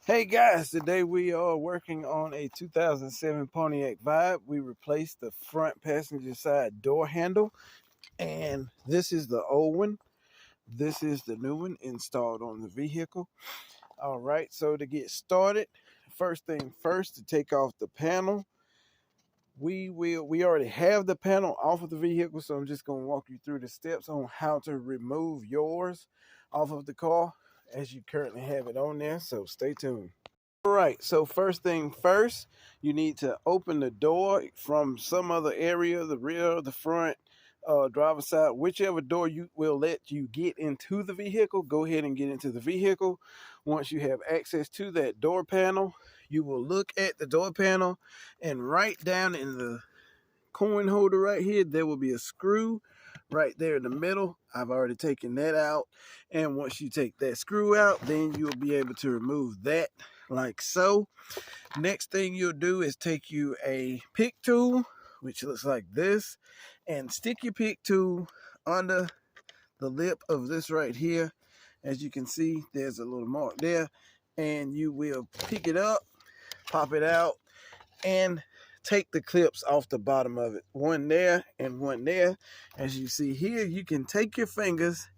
Hey guys, today we are working on a 2007 Pontiac Vibe. We replaced the front passenger side door handle, and this is the old one. This is the new one installed on the vehicle. All right, so to get started, first thing first, to take off the panel, we already have the panel off of the vehicle, so I'm just going to walk you through the steps on how to remove yours off of the car as you currently have it on there, so stay tuned. All right, so first thing first, you need to open the door from some other area, the rear, the front, driver's side, whichever door you will let you get into the vehicle. Go ahead and get into the vehicle. Once you have access to that door panel, you will look at the door panel, and right down in the coin holder right here, there will be a screw right there in the middle. I've already taken that out, and once you take that screw out, then you'll be able to remove that like so. Next thing you'll do is take you a pick tool, which looks like this, and stick your pick tool under the lip of this right here. As you can see, there's a little mark there, and you will pick it up, pop it out, and take the clips off the bottom of it. One there and one there. As you see here, you can take your fingers,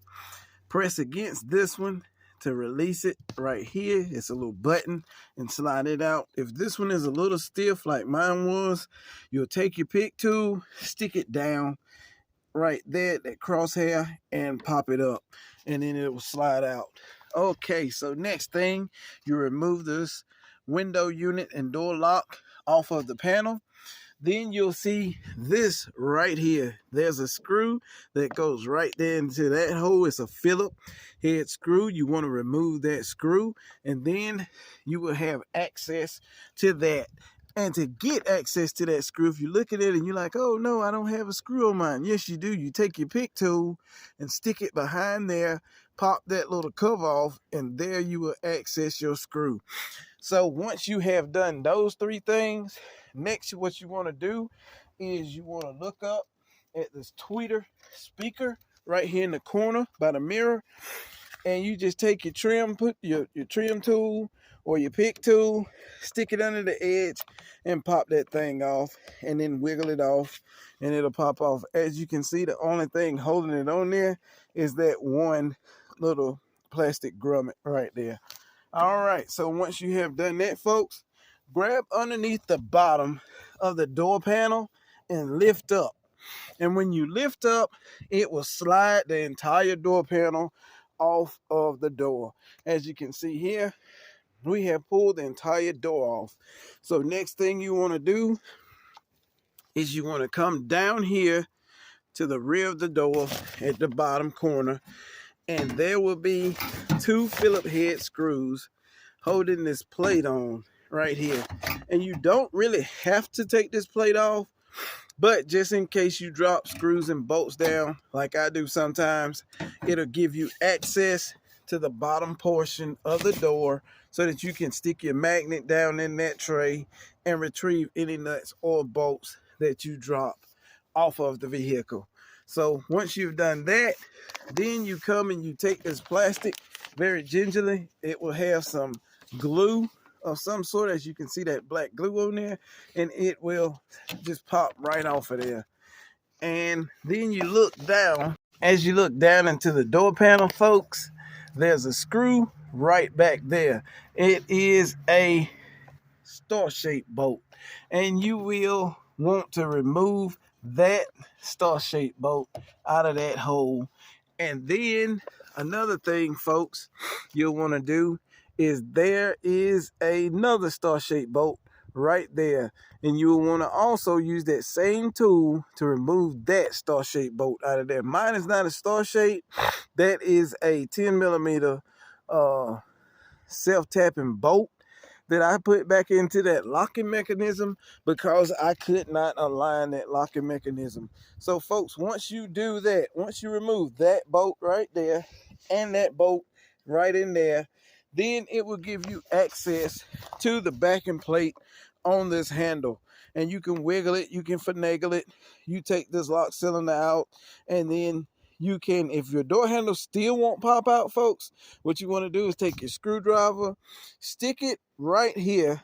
press against this one to release it right here. It's a little button, and slide it out. If this one is a little stiff like mine was, you'll take your pick tool, stick it down right there, that crosshair, and pop it up, and then it will slide out. Okay, so next thing, you remove this window unit and door lock off of the panel. Then you'll see this right here. There's a screw that goes right there into that hole. It's a Phillip head screw. You want to remove that screw, and then you will have access to that. And to get access to that screw, if you look at it and you're like, oh no, I don't have a screw on mine. Yes, you do. You take your pick tool and stick it behind there, pop that little cover off, and there you will access your screw. So once you have done those three things, next what you want to do is you want to look up at this tweeter speaker right here in the corner by the mirror, and you just take your trim, put your trim tool or your pick tool, stick it under the edge, and pop that thing off, and then wiggle it off, and it'll pop off. As you can see, the only thing holding it on there is that one little plastic grommet right there. All right, so once you have done that, folks, grab underneath the bottom of the door panel and lift up. And when you lift up, it will slide the entire door panel off of the door. As you can see here, we have pulled the entire door off. So next thing you want to do is you want to come down here to the rear of the door at the bottom corner, and there will be two Phillip head screws holding this plate on right here. And you don't really have to take this plate off, but just in case you drop screws and bolts down like I do sometimes, it'll give you access to the bottom portion of the door so that you can stick your magnet down in that tray and retrieve any nuts or bolts that you drop off of the vehicle. So once you've done that, then you come and you take this plastic very gingerly. It will have some glue of some sort, as you can see that black glue on there, and it will just pop right off of there. And then you look down. As you look down into the door panel, folks, there's a screw right back there. It is a star-shaped bolt, and you will want to remove that star-shaped bolt out of that hole. And then another thing, folks, you'll want to do is there is another star-shaped bolt right there, and you will want to also use that same tool to remove that star-shaped bolt out of there. Mine is not a star shape. That is a 10 millimeter self-tapping bolt that I put back into that locking mechanism because I could not align that locking mechanism. So folks, once you do that, once you remove that bolt right there and that bolt right in there, then it will give you access to the backing plate on this handle, and you can wiggle it, you can finagle it. You take this lock cylinder out, and then you can, if your door handle still won't pop out, folks, what you want to do is take your screwdriver, stick it right here.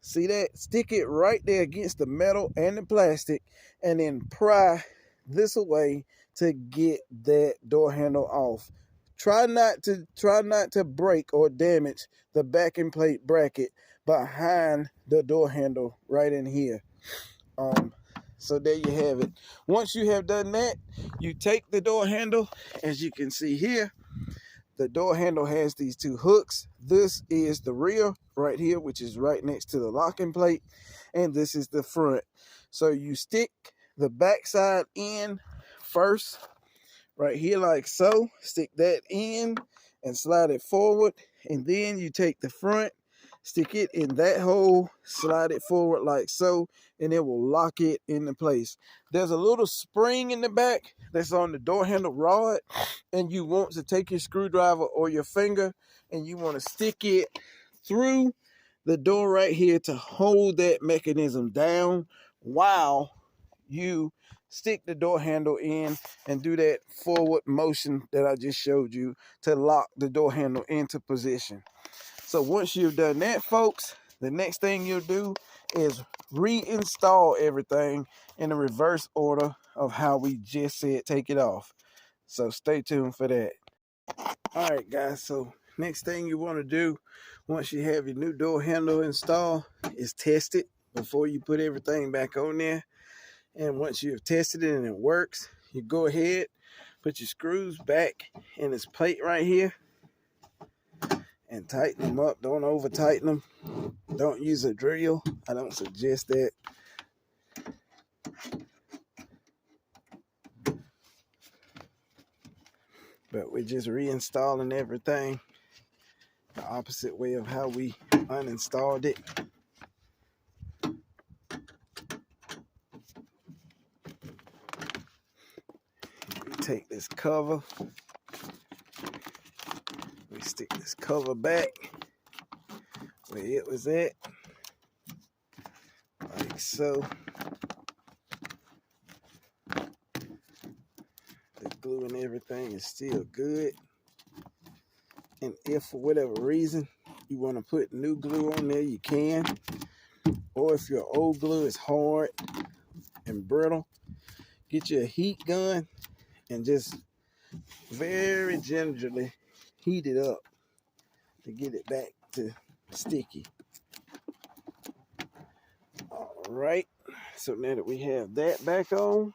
See that? Stick it right there against the metal and the plastic, and then pry this away to get that door handle off. Try not to break or damage the backing plate bracket behind the door handle right in here. So there you have it. Once you have done that, you take the door handle. As you can see here, the door handle has these two hooks. This is the rear right here, which is right next to the locking plate, and this is the front. So you stick the back side in first, right here like so. Stick that in and slide it forward, and then you take the front, stick it in that hole, slide it forward like so, and it will lock it into place. There's a little spring in the back that's on the door handle rod, and you want to take your screwdriver or your finger and you want to stick it through the door right here to hold that mechanism down while you stick the door handle in and do that forward motion that I just showed you to lock the door handle into position. So once you've done that, folks, the next thing you'll do is reinstall everything in the reverse order of how we just said take it off. So stay tuned for that. All right, guys, so next thing you want to do once you have your new door handle installed is test it before you put everything back on there. And once you've tested it and it works, you go ahead, put your screws back in this plate right here and tighten them up. Don't over tighten them. Don't use a drill. I don't suggest that. But we're just reinstalling everything the opposite way of how we uninstalled it. We take this cover. We stick this cover back where it was at, like so. The glue and everything is still good. And if for whatever reason you want to put new glue on there, you can. Or if your old glue is hard and brittle, get you a heat gun and just very gingerly heat it up to get it back to sticky. All right, so now that we have that back on,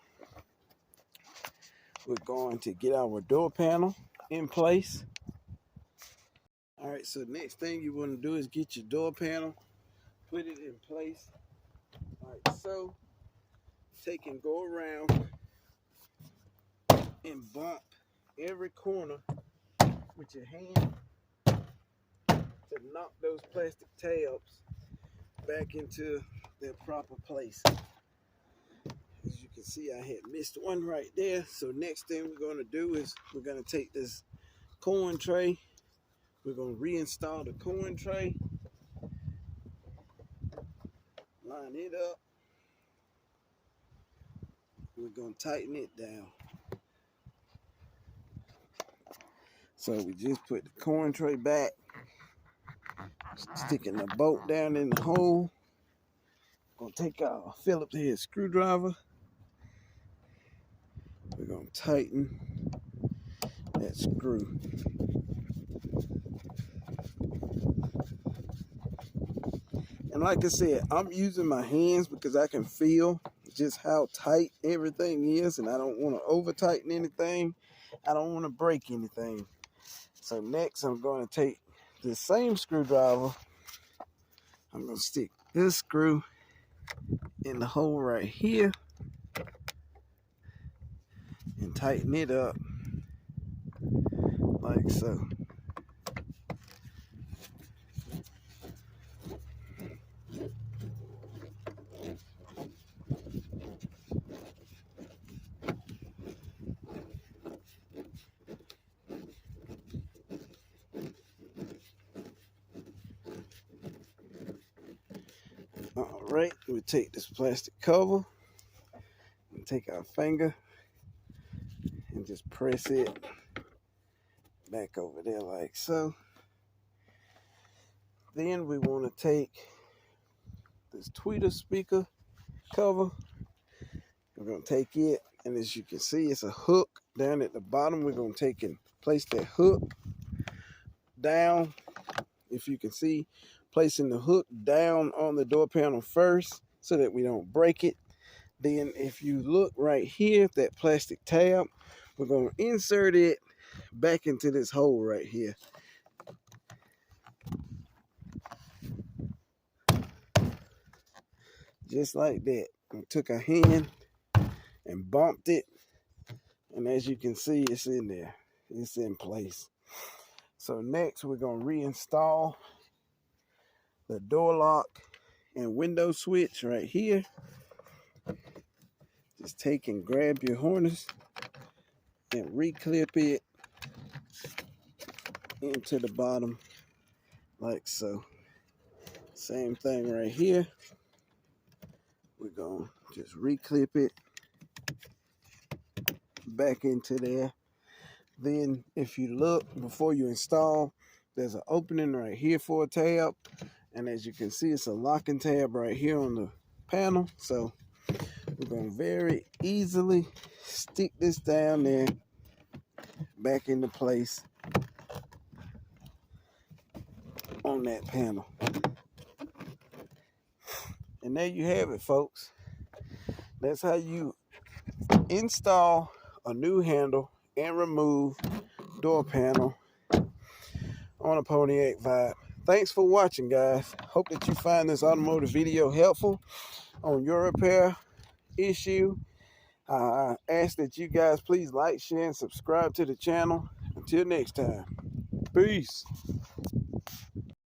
we're going to get our door panel in place. All right, so next thing you want to do is get your door panel, put it in place like so. Take and go around and bump every corner with your hand to knock those plastic tabs back into their proper place. As you can see, I had missed one right there. So next thing we're going to do is we're going to take this coin tray. We're going to reinstall the coin tray. Line it up. We're going to tighten it down. So we just put the coin tray back, sticking the bolt down in the hole. Gonna take our Phillip head screwdriver. We're gonna tighten that screw. And like I said, I'm using my hands because I can feel just how tight everything is, and I don't want to over tighten anything. I don't want to break anything. So next I'm going to take the same screwdriver. I'm going to stick this screw in the hole right here and tighten it up like so. All right, we take this plastic cover and take our finger and press it back over there like so. Then we want to take this tweeter speaker cover. We're going to take it, and as you can see, it's a hook down at the bottom. We're going to take and place that hook down. If you can see, placing the hook down on the door panel first so that we don't break it. Then if you look right here, that plastic tab, we're going to insert it back into this hole right here. Just like that. We took a hand and bumped it, and as you can see, it's in there. It's in place. So next, we're going to reinstall the door lock and window switch right here. Just take and grab your harness and reclip it into the bottom like so. Same thing right here. We're going to just reclip it back into there. Then if you look before you install, there's an opening right here for a tab. And as you can see, it's a locking tab right here on the panel. So we're going to very easily stick this down there back into place on that panel. And there you have it, folks. That's how you install a new handle and remove door panel on a Pontiac Vibe. Thanks for watching, guys. Hope that you find this automotive video helpful on your repair issue. I ask that you guys please like, share, and subscribe to the channel. Until next time, peace.